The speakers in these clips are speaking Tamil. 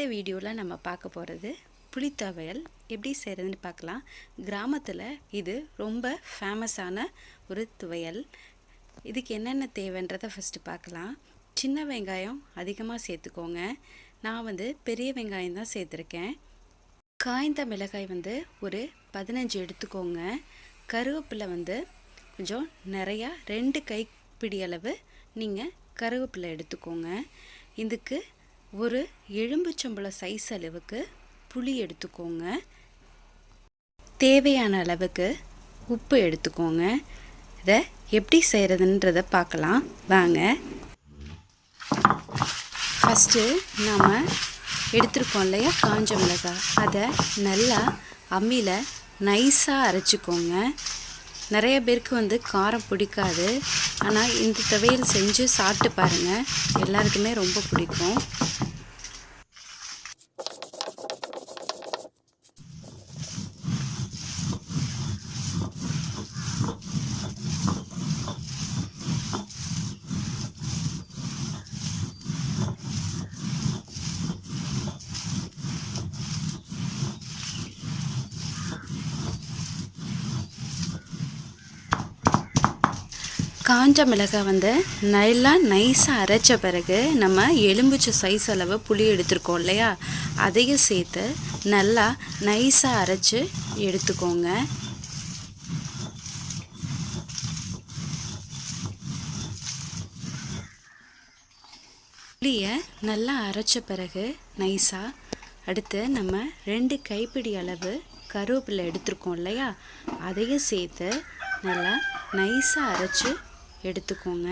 இந்த வீடியோவில் நம்ம பார்க்க போகிறது புளி துவையல் எப்படி செய்கிறதுன்னு பார்க்கலாம். கிராமத்தில் இது ரொம்ப ஃபேமஸான ஒரு துவையல். இதுக்கு என்னென்ன தேவைன்றதை ஃபஸ்ட்டு பார்க்கலாம். சின்ன வெங்காயம் அதிகமாக சேர்த்துக்கோங்க. நான் பெரிய வெங்காயம் தான் சேர்த்துருக்கேன். காய்ந்த மிளகாய் ஒரு 15 எடுத்துக்கோங்க. கருவேப்பிலை கொஞ்சம் நிறையா 2 கைப்பிடி அளவு நீங்கள் கருவேப்பிலை எடுத்துக்கோங்க. இதுக்கு ஒரு எலும்புச்சம்பழம் சைஸ் அளவுக்கு புளி எடுத்துக்கோங்க. தேவையான அளவுக்கு உப்பு எடுத்துக்கோங்க. இதை எப்படி செய்கிறதுன்றதை பார்க்கலாம் வாங்க. ஃபஸ்ட்டு நாம் எடுத்துருக்கோம் இல்லையா காஞ்ச மிளகாய், அதை நல்லா அம்மியில் நைஸாக அரைச்சிக்கோங்க. நிறைய பேருக்கு காரம் பிடிக்காது. ஆனால் இந்த துவையல் செஞ்சு சாப்பிட்டு பாருங்கள், எல்லாருக்குமே ரொம்ப பிடிக்கும். காஞ்ச மிளகாய் நல்லா நைஸாக அரைச்ச பிறகு நம்ம எலும்புச்ச சைஸ் அளவு புளி எடுத்துருக்கோம் இல்லையா, அதையும் சேர்த்து நல்லா நைஸாக அரைச்சி எடுத்துக்கோங்க. புளியை நல்லா அரைச்ச பிறகு நைஸாக அடுத்து நம்ம 2 கைப்பிடி அளவு கருவேப்பிலை எடுத்துருக்கோம் இல்லையா, அதையும் சேர்த்து நல்லா நைஸாக அரைச்சி எடுத்துக்கோங்க.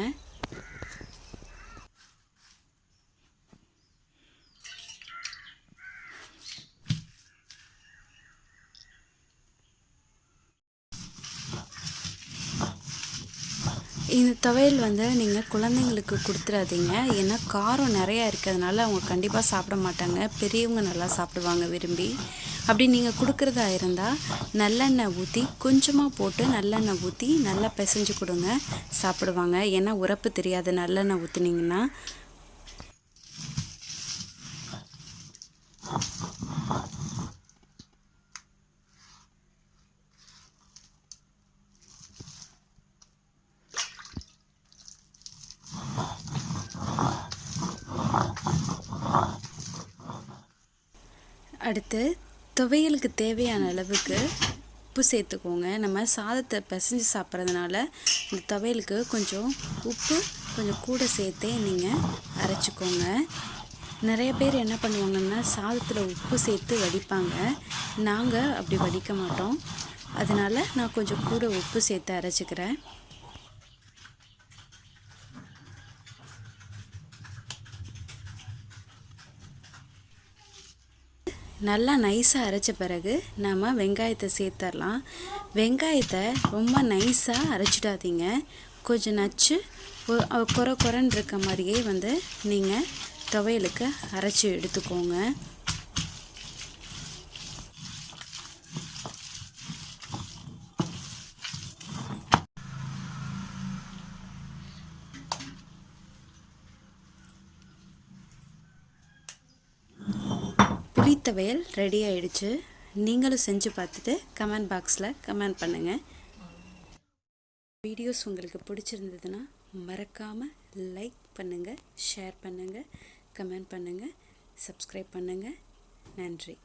இந்த துவையல் நீங்கள் குழந்தைங்களுக்கு கொடுத்துடாதீங்க. ஏன்னா காரம் நிறையா இருக்கிறதுனால அவங்க கண்டிப்பாக சாப்பிட மாட்டாங்க. பெரியவங்க நல்லா சாப்பிடுவாங்க விரும்பி. அப்படி நீங்கள் கொடுக்குறதா இருந்தால் நல்லெண்ணெய் ஊற்றி கொஞ்சமாக போட்டு நல்லெண்ணெய் ஊற்றி நல்லா பிசைஞ்சு கொடுங்க, சாப்பிடுவாங்க. ஏன்னா உரப்பு தெரியாது நல்லெண்ணெய் ஊற்றுனீங்கன்னா. அடுத்து துவையலுக்கு தேவையான அளவுக்கு உப்பு சேர்த்துக்கோங்க. நம்ம சாதத்தை பிசைஞ்சு சாப்பிட்றதுனால இந்த துவையலுக்கு கொஞ்சம் உப்பு கொஞ்சம் கூட சேர்த்தே நீங்கள் அரைச்சிக்கோங்க. நிறைய பேர் என்ன பண்ணுவாங்கன்னா சாதத்தில் உப்பு சேர்த்து வடிப்பாங்க. நாங்கள் அப்படி வடிக்க மாட்டோம். அதனால் நான் கொஞ்சம் கூட உப்பு சேர்த்து அரைச்சிக்கிறேன். நல்லா நைஸாக அரைச்ச பிறகு நம்ம வெங்காயத்தை சேர்த்துடலாம். வெங்காயத்தை ரொம்ப நைஸாக அரைச்சிடாதீங்க. கொஞ்சம் நச்சு குறைன்னு இருக்க மாதிரியே நீங்கள் துவையலுக்கு அரைச்சி எடுத்துக்கோங்க. புளி துவையல் ரெடி ஆயிடுச்சு. நீங்களும் செஞ்சு பார்த்துட்டு கமெண்ட் பாக்ஸில் கமெண்ட் பண்ணுங்கள். வீடியோஸ் உங்களுக்கு பிடிச்சிருந்ததுன்னா மறக்காமல் லைக் பண்ணுங்கள், ஷேர் பண்ணுங்கள், கமெண்ட் பண்ணுங்கள், சப்ஸ்கிரைப் பண்ணுங்கள். நன்றி.